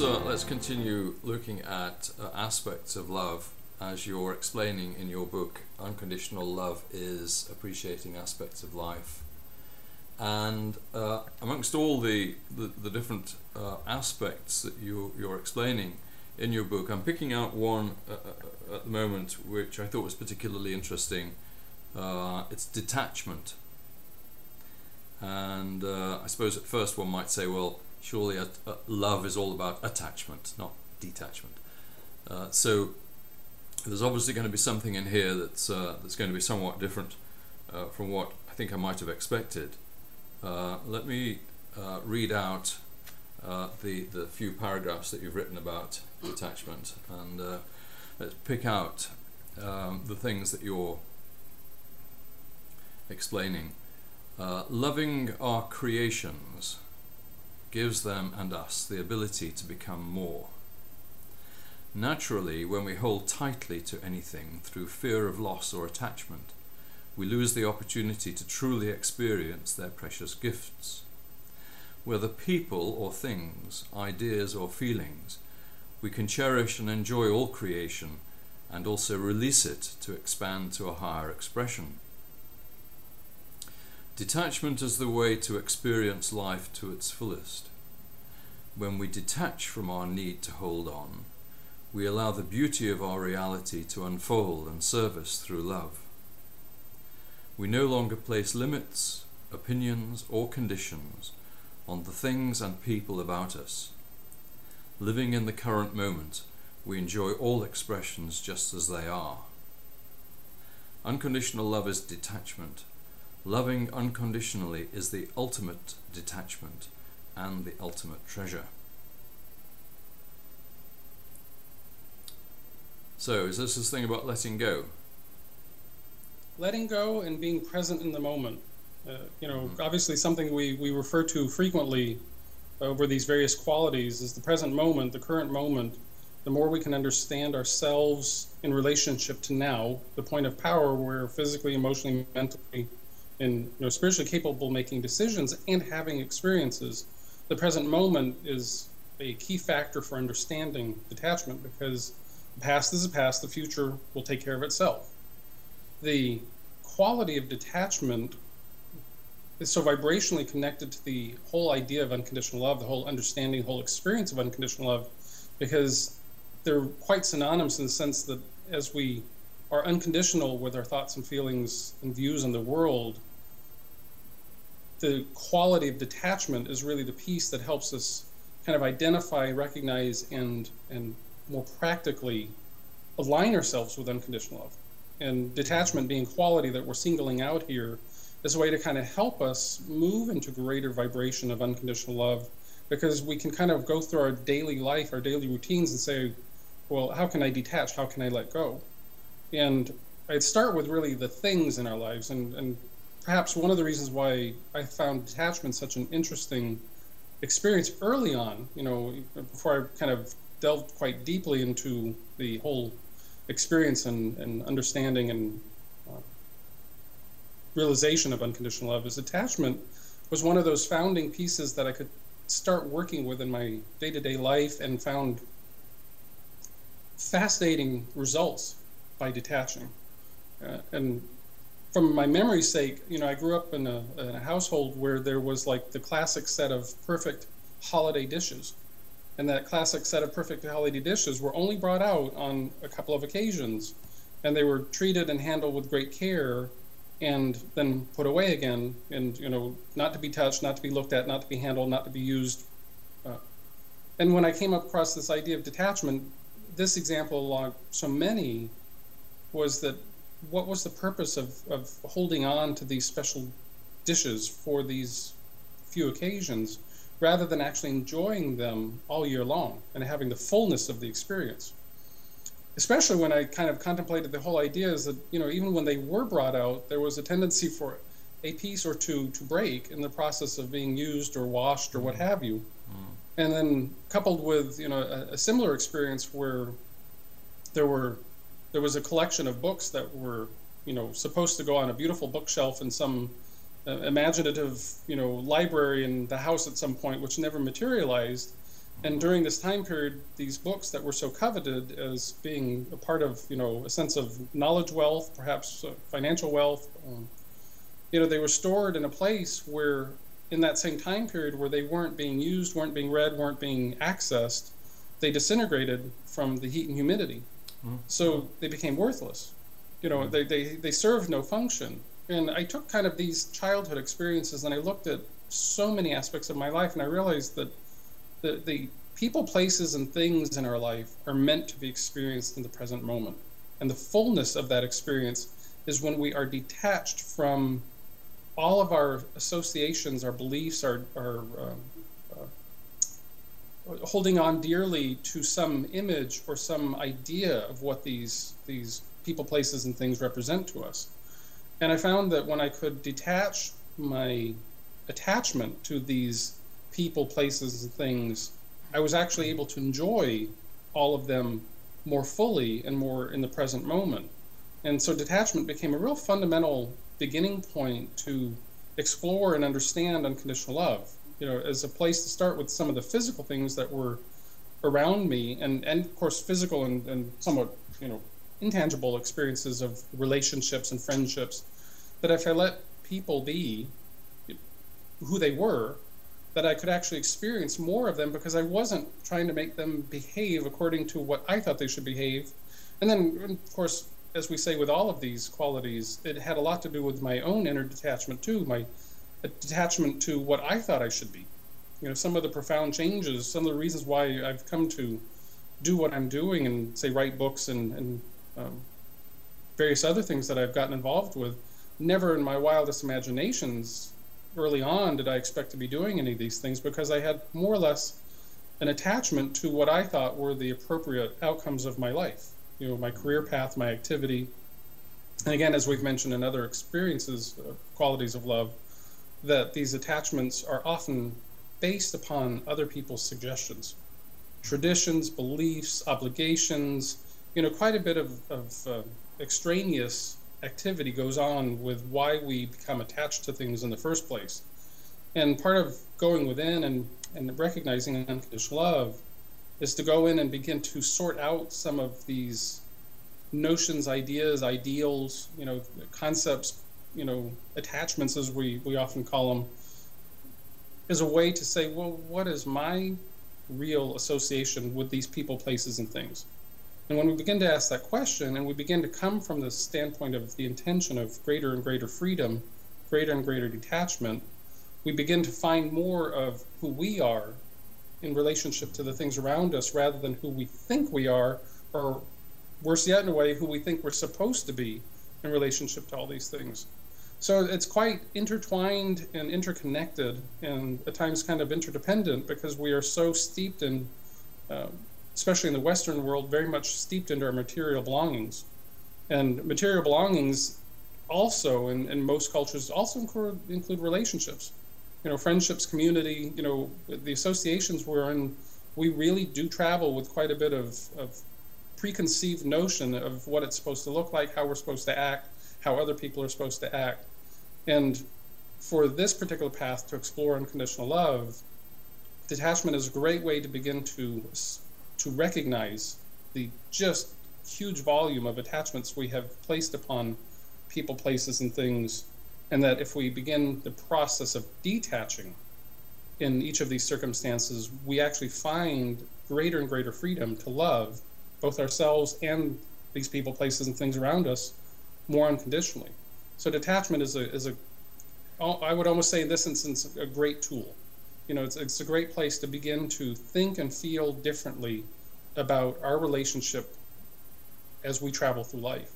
Let's continue looking at aspects of love as you're explaining in your book. Unconditional Love Is Appreciating Aspects of Life. And amongst all the different aspects that you're explaining in your book, I'm picking out one at the moment which I thought was particularly interesting. It's detachment. And I suppose at first one might say, well, surely love is all about attachment, not detachment. So there's obviously going to be something in here that's going to be somewhat different from what I think I might have expected. Let me read out the few paragraphs that you've written about detachment, and let's pick out the things that you're explaining. Loving our creations gives them and us the ability to become more. Naturally, when we hold tightly to anything through fear of loss or attachment, we lose the opportunity to truly experience their precious gifts. Whether people or things, ideas or feelings, we can cherish and enjoy all creation and also release it to expand to a higher expression. Detachment is the way to experience life to its fullest. When we detach from our need to hold on, we allow the beauty of our reality to unfold and serve us through love. We no longer place limits, opinions, or conditions on the things and people about us. Living in the current moment, we enjoy all expressions just as they are. Unconditional love is detachment. Loving unconditionally is the ultimate detachment and the ultimate treasure. So, is this thing about letting go? Letting go and being present in the moment. Obviously something we refer to frequently over these various qualities is the present moment, the current moment. The more we can understand ourselves in relationship to now, the point of power where we're physically, emotionally, mentally, and spiritually capable of making decisions and having experiences, the present moment is a key factor for understanding detachment, because the past is the past, the future will take care of itself. The quality of detachment is so vibrationally connected to the whole idea of unconditional love, the whole understanding, the whole experience of unconditional love, because they're quite synonymous in the sense that as we are unconditional with our thoughts and feelings and views on the world, the quality of detachment is really the piece that helps us kind of identify, recognize, and more practically align ourselves with unconditional love. And detachment being quality that we're singling out here is a way to kind of help us move into greater vibration of unconditional love, because we can kind of go through our daily life, our daily routines, and say, well, how can I detach? How can I let go? And I'd start with really the things in our lives, and perhaps one of the reasons why I found detachment such an interesting experience early on, before I kind of delved quite deeply into the whole experience and understanding and realization of unconditional love, is attachment was one of those founding pieces that I could start working with in my day-to-day life, and found fascinating results by detaching. And from my memory's sake, I grew up in a household where there was like the classic set of perfect holiday dishes. And that classic set of perfect holiday dishes were only brought out on a couple of occasions. And they were treated and handled with great care, and then put away again. And, not to be touched, not to be looked at, not to be handled, not to be used. And when I came across this idea of detachment, this example along so many was that what was the purpose of holding on to these special dishes for these few occasions, rather than actually enjoying them all year long and having the fullness of the experience? Especially when I kind of contemplated the whole idea is that, even when they were brought out, there was a tendency for a piece or two to break in the process of being used or washed or what have you. And then coupled with, a similar experience where there was a collection of books that were, supposed to go on a beautiful bookshelf in some imaginative, library in the house at some point, which never materialized. And during this time period, these books that were so coveted as being a part of, a sense of knowledge wealth, perhaps financial wealth, they were stored in a place where, in that same time period where they weren't being used, weren't being read, weren't being accessed, they disintegrated from the heat and humidity. So they became worthless. They served no function. And I took kind of these childhood experiences and I looked at so many aspects of my life, and I realized that the people, places, and things in our life are meant to be experienced in the present moment. And the fullness of that experience is when we are detached from all of our associations, our beliefs, our holding on dearly to some image or some idea of what these people, places, and things represent to us. And I found that when I could detach my attachment to these people, places, and things, I was actually able to enjoy all of them more fully and more in the present moment. And so detachment became a real fundamental beginning point to explore and understand unconditional love, as a place to start with some of the physical things that were around me, and of course physical and somewhat, intangible experiences of relationships and friendships, that if I let people be who they were, that I could actually experience more of them because I wasn't trying to make them behave according to what I thought they should behave. And then, of course, as we say with all of these qualities, it had a lot to do with my own inner detachment too, my detachment to what I thought I should be. Some of the profound changes, some of the reasons why I've come to do what I'm doing and, say, write books and various other things that I've gotten involved with. Never in my wildest imaginations early on did I expect to be doing any of these things, because I had more or less an attachment to what I thought were the appropriate outcomes of my life, my career path, my activity. And again, as we've mentioned in other experiences, qualities of love, that these attachments are often based upon other people's suggestions, traditions, beliefs, obligations. Quite a bit of extraneous activity goes on with why we become attached to things in the first place. And part of going within and recognizing unconditional love is to go in and begin to sort out some of these notions, ideas, ideals, concepts, attachments, as we often call them, as a way to say, well, what is my real association with these people, places, and things? And when we begin to ask that question, and we begin to come from the standpoint of the intention of greater and greater freedom, greater and greater detachment, we begin to find more of who we are in relationship to the things around us, rather than who we think we are, or worse yet, in a way, who we think we're supposed to be in relationship to all these things. So it's quite intertwined and interconnected, and at times kind of interdependent, because we are so steeped in, especially in the Western world, very much steeped into our material belongings. And material belongings also, in most cultures, also include relationships. Friendships, community, the associations we're in, we really do travel with quite a bit of preconceived notion of what it's supposed to look like, how we're supposed to act, how other people are supposed to act. And for this particular path to explore unconditional love, detachment is a great way to begin to recognize the just huge volume of attachments we have placed upon people, places, and things, and that if we begin the process of detaching in each of these circumstances, we actually find greater and greater freedom to love both ourselves and these people, places, and things around us more unconditionally. So detachment is I would almost say in this instance, a great tool. It's a great place to begin to think and feel differently about our relationship as we travel through life.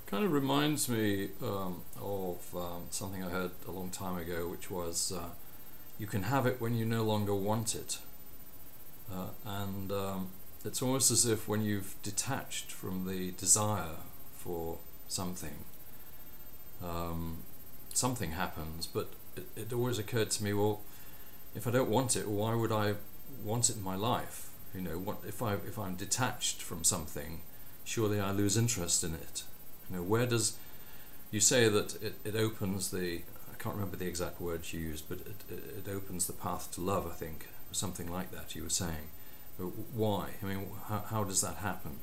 Kind of reminds me of something I heard a long time ago, which was, you can have it when you no longer want it. And it's almost as if when you've detached from the desire for something, something happens. But it always occurred to me, well, if I don't want it, why would I want it in my life? If I'm detached from something, surely I lose interest in it. Where does, you say that it opens the, I can't remember the exact words you used, but it opens the path to love, I think. something like that, you were saying. Why? I mean, how does that happen?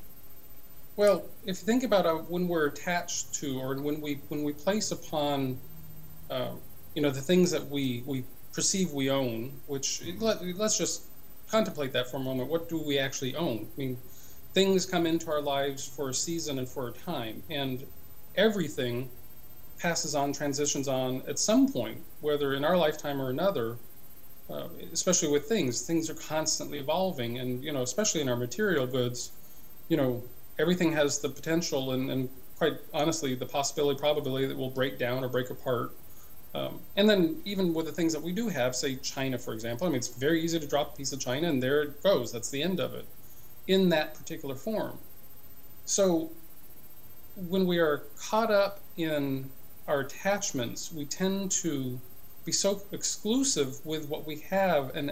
Well, if you think about when we're attached to, or when we place upon, the things that we perceive we own, which let's just contemplate that for a moment. What do we actually own? I mean, things come into our lives for a season and for a time, and everything passes on, transitions on at some point, whether in our lifetime or another. Especially with things are constantly evolving, and especially in our material goods, everything has the potential and quite honestly the possibility, probability that will break down or break apart. And then even with the things that we do have, say China, for example, I mean, it's very easy to drop a piece of China and there it goes. That's the end of it in that particular form. So when we are caught up in our attachments, we tend to be so exclusive with what we have and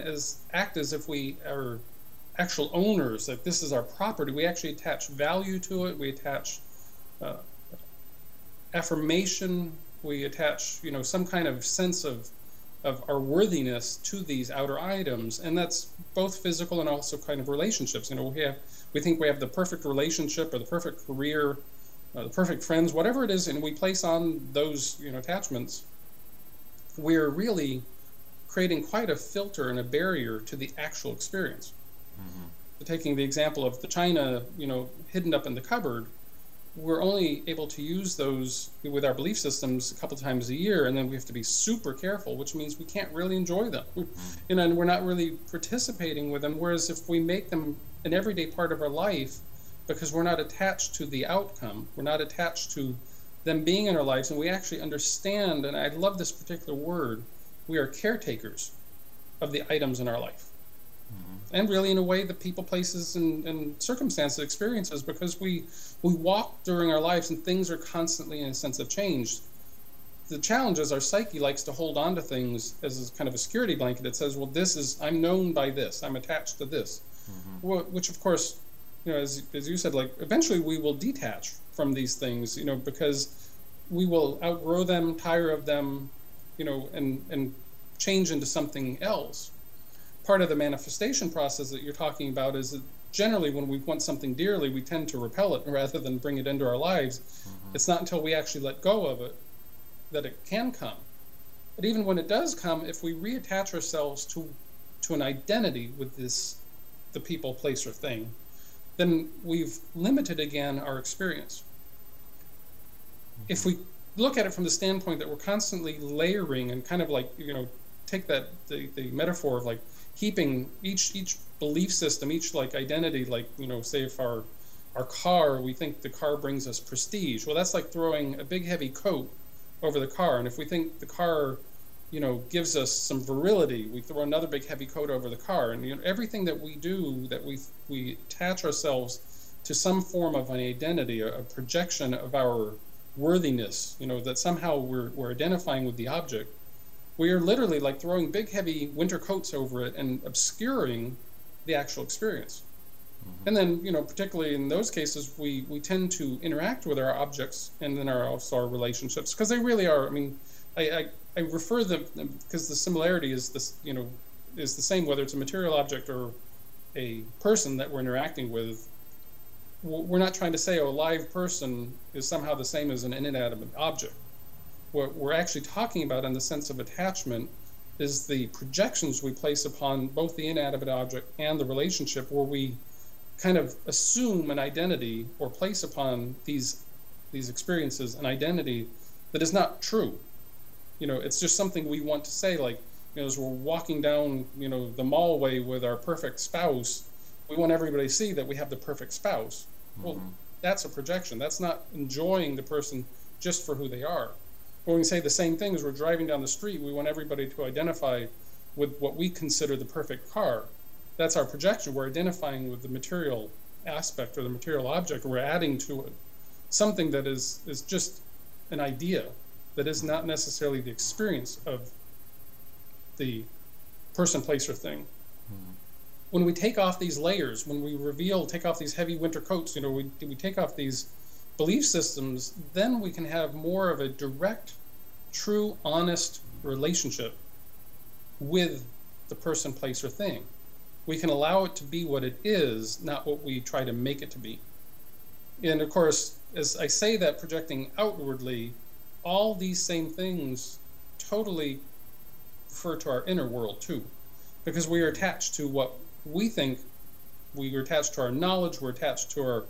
act as if we are actual owners, like this is our property. We actually attach value to it. We attach affirmation. We attach, some kind of sense of our worthiness to these outer items, and that's both physical and also kind of relationships. We think we have the perfect relationship or the perfect career, the perfect friends, whatever it is, and we place on those, attachments. We're really creating quite a filter and a barrier to the actual experience. Mm-hmm. Taking the example of the china, hidden up in the cupboard, we're only able to use those with our belief systems a couple times a year, and then we have to be super careful, which means we can't really enjoy them. Mm-hmm. And we're not really participating with them. Whereas if we make them an everyday part of our life, because we're not attached to the outcome, we're not attached to them being in our lives, and we actually understand, and I love this particular word, we are caretakers of the items in our life. Mm-hmm. And really, in a way, the people, places, and circumstances, experiences, because we walk during our lives and things are constantly in a sense of change. The challenge is our psyche likes to hold on to things as kind of a security blanket. It says, well, I'm known by this, I'm attached to this. Mm-hmm. Which, of course, as you said, like eventually we will detach from these things, because we will outgrow them, tire of them, and change into something else. Part of the manifestation process that you're talking about is that generally when we want something dearly, we tend to repel it rather than bring it into our lives. Mm-hmm. It's not until we actually let go of it that it can come. But even when it does come, if we reattach ourselves to an identity with the people, place, or thing, then we've limited again our experience. Mm-hmm. If we look at it from the standpoint that we're constantly layering and kind of like, take the metaphor of like heaping each belief system, each like identity, like, say if our car, we think the car brings us prestige. Well, that's like throwing a big heavy coat over the car. And if we think the car, gives us some virility, we throw another big heavy coat over the car. And everything that we do, that we attach ourselves to some form of an identity, a projection of our worthiness, that somehow we're identifying with the object. We are literally like throwing big heavy winter coats over it and obscuring the actual experience. Mm-hmm. And then, particularly in those cases, we tend to interact with our objects and then also our relationships, because they really are, I refer them because the similarity is this, is the same, whether it's a material object or a person that we're interacting with. We're not trying to say, a live person is somehow the same as an inanimate object. What we're actually talking about in the sense of attachment is the projections we place upon both the inanimate object and the relationship, where we kind of assume an identity or place upon these experiences an identity that is not true. It's just something we want to say, like, as we're walking down, the mallway with our perfect spouse, we want everybody to see that we have the perfect spouse. Mm-hmm. Well, that's a projection. That's not enjoying the person just for who they are. Or we can say the same thing as we're driving down the street. We want everybody to identify with what we consider the perfect car. That's our projection. We're identifying with the material aspect or the material object. We're adding to it something that is just an idea that is not necessarily the experience of the person, place, or thing. Mm-hmm. When we take off these layers, when we take off these heavy winter coats, we take off these belief systems, then we can have more of a direct, true, honest relationship with the person, place, or thing. We can allow it to be what it is, not what we try to make it to be. And of course, as I say that, projecting outwardly, all these same things totally refer to our inner world too, because we are attached to what we think. We are attached to our knowledge, we're attached to our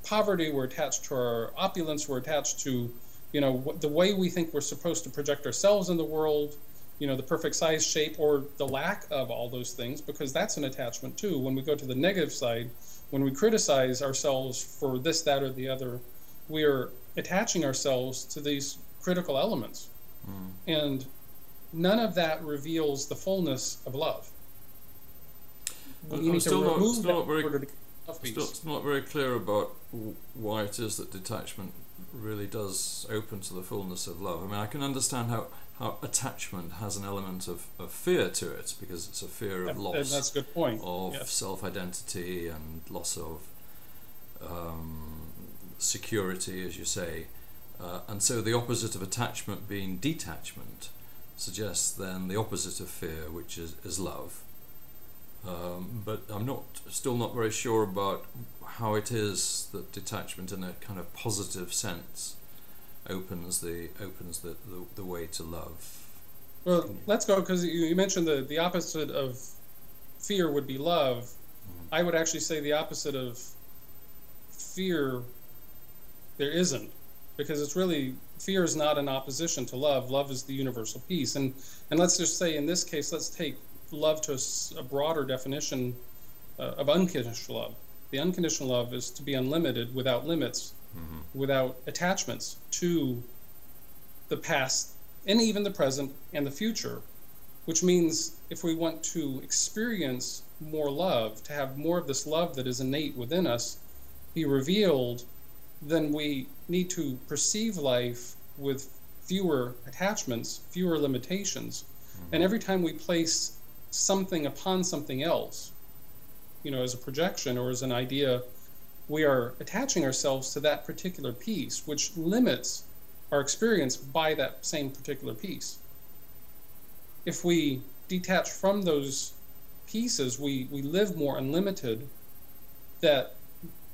poverty, we're attached to our opulence, we're attached to, the way we think we're supposed to project ourselves in the world, the perfect size, shape, or the lack of all those things, because that's an attachment too. When we go to the negative side, when we criticize ourselves for this, that, or the other, we are attaching ourselves to these critical elements. And none of that reveals the fullness of love. I'm still not very clear about why it is that detachment really does open to the fullness of love. I mean, I can understand how attachment has an element of fear to it, because it's a fear of loss. And that's a good point. Of yes. self-identity and loss of security, as you say. And so the opposite of attachment being detachment suggests then the opposite of fear, which is love. But I'm still not very sure about how it is that detachment, in a kind of positive sense, opens the way to love. Well, let's go, because you mentioned the opposite of fear would be love. I would actually say the opposite of fear, there isn't, because it's really, fear is not in opposition to love. Love is the universal peace. And let's just say in this case, let's take love to a broader definition of unconditional love. The unconditional love is to be unlimited, without limits, without attachments to the past and even the present and the future, which means if we want to experience more love, to have more of this love that is innate within us be revealed, then we need to perceive life with fewer attachments, fewer limitations. And every time we place something upon something else, as a projection or as an idea, we are attaching ourselves to that particular piece, which limits our experience by that same particular piece. If we detach from those pieces, we live more unlimited. That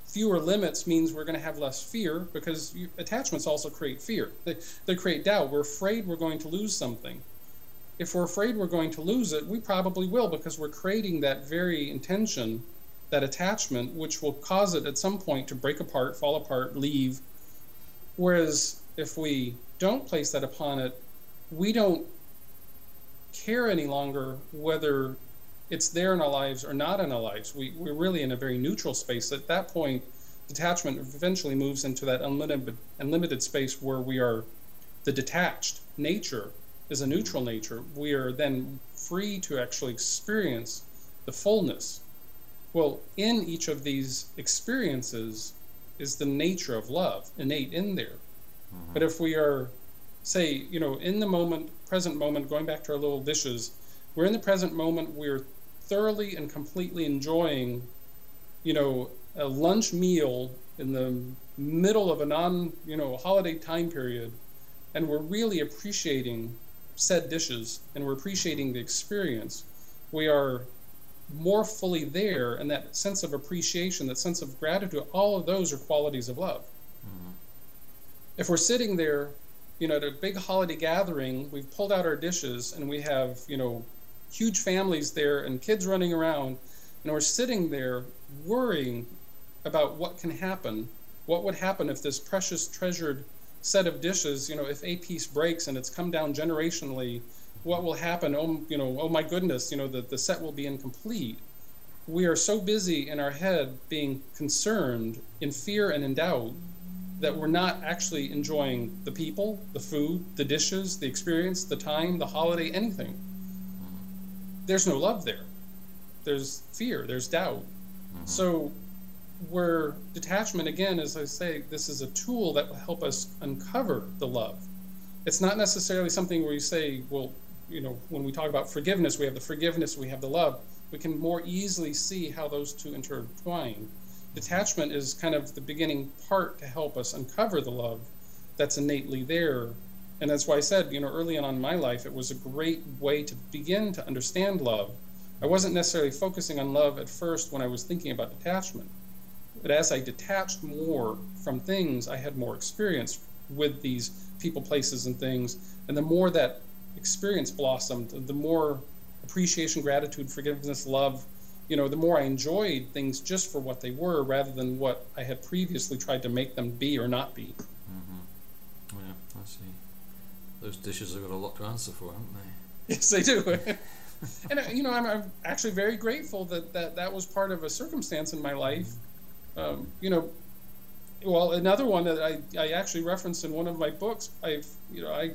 fewer limits means we're going to have less fear, because attachments also create fear. They create doubt. We're afraid we're going to lose something. If we're afraid we're going to lose it, we probably will, because we're creating that very intention, that attachment, which will cause it at some point to break apart, fall apart, leave. Whereas if we don't place that upon it, we don't care any longer whether it's there in our lives or not in our lives. We're really in a very neutral space. At that point, detachment eventually moves into that unlimited space where we are the detached nature. Is a neutral nature. We are then free to actually experience the fullness. Well, in each of these experiences is the nature of love innate in there. But if we are, say, in the moment, present moment, going back to our little dishes, we're in the present moment, we're thoroughly and completely enjoying, a lunch meal in the middle of a holiday time period, and we're really appreciating said dishes, and we're appreciating the experience. We are more fully there, and that sense of appreciation, that sense of gratitude, all of those are qualities of love. If we're sitting there, at a big holiday gathering, we've pulled out our dishes, and we have, huge families there and kids running around, and we're sitting there worrying about what can happen. What would happen if this precious, treasured set of dishes, if a piece breaks and it's come down generationally, what will happen? Oh my goodness, the set will be incomplete. We are so busy in our head being concerned, in fear and in doubt, that we're not actually enjoying the people, the food, the dishes, the experience, the time, the holiday, anything. There's no love there. There's fear, there's doubt. So where detachment, again, as I say, this is a tool that will help us uncover the love. It's not necessarily something where you say, well, when we talk about forgiveness, we have the forgiveness, we have the love. We can more easily see how those two intertwine. Detachment is kind of the beginning part to help us uncover the love that's innately there. And that's why I said, early on in my life, it was a great way to begin to understand love, I wasn't necessarily focusing on love at first when I was thinking about detachment. But as I detached more from things, I had more experience with these people, places, and things. And the more that experience blossomed, the more appreciation, gratitude, forgiveness, love, the more I enjoyed things just for what they were rather than what I had previously tried to make them be or not be. Mm-hmm. Yeah, I see. Those dishes have got a lot to answer for, haven't they? Yes, they do. And, I'm actually very grateful that was part of a circumstance in my life. Well, another one that I actually referenced in one of my books, I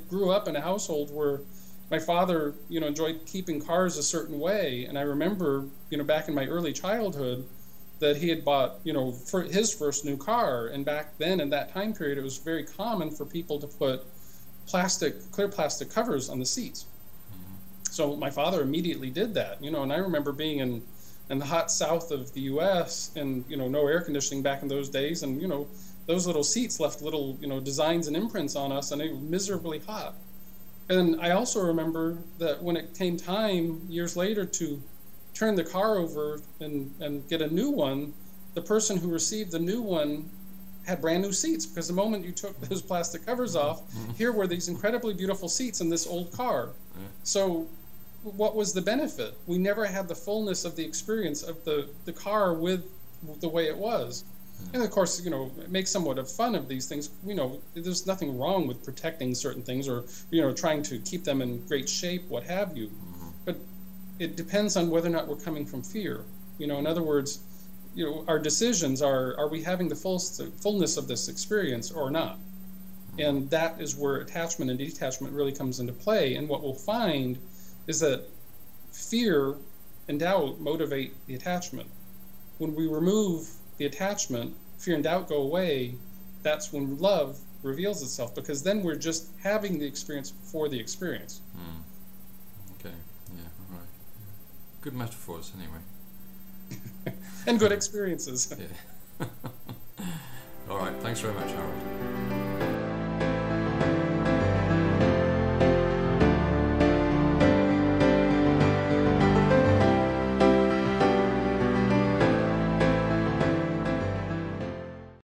grew up in a household where my father, enjoyed keeping cars a certain way. And I remember, back in my early childhood, that he had bought, for his first new car. And back then, in that time period, it was very common for people to put clear plastic covers on the seats. So my father immediately did that, and I remember being in the hot south of the U.S. and, no air conditioning back in those days. And, those little seats left little, designs and imprints on us, and they were miserably hot. And I also remember that when it came time years later to turn the car over and get a new one, the person who received the new one had brand new seats, because the moment you took those plastic covers off, here were these incredibly beautiful seats in this old car. So what was the benefit? We never had the fullness of the experience of the car with the way it was. And of course, make somewhat of fun of these things. There's nothing wrong with protecting certain things or, trying to keep them in great shape, what have you. But it depends on whether or not we're coming from fear. In other words, our decisions are we having the fullness of this experience or not? And that is where attachment and detachment really comes into play. And what we'll find is that fear and doubt motivate the attachment. When we remove the attachment, fear and doubt go away, that's when love reveals itself, because then we're just having the experience for the experience. Okay, yeah, all right. Good metaphors, anyway. And good experiences. Yeah. All right, thanks very much, Harold.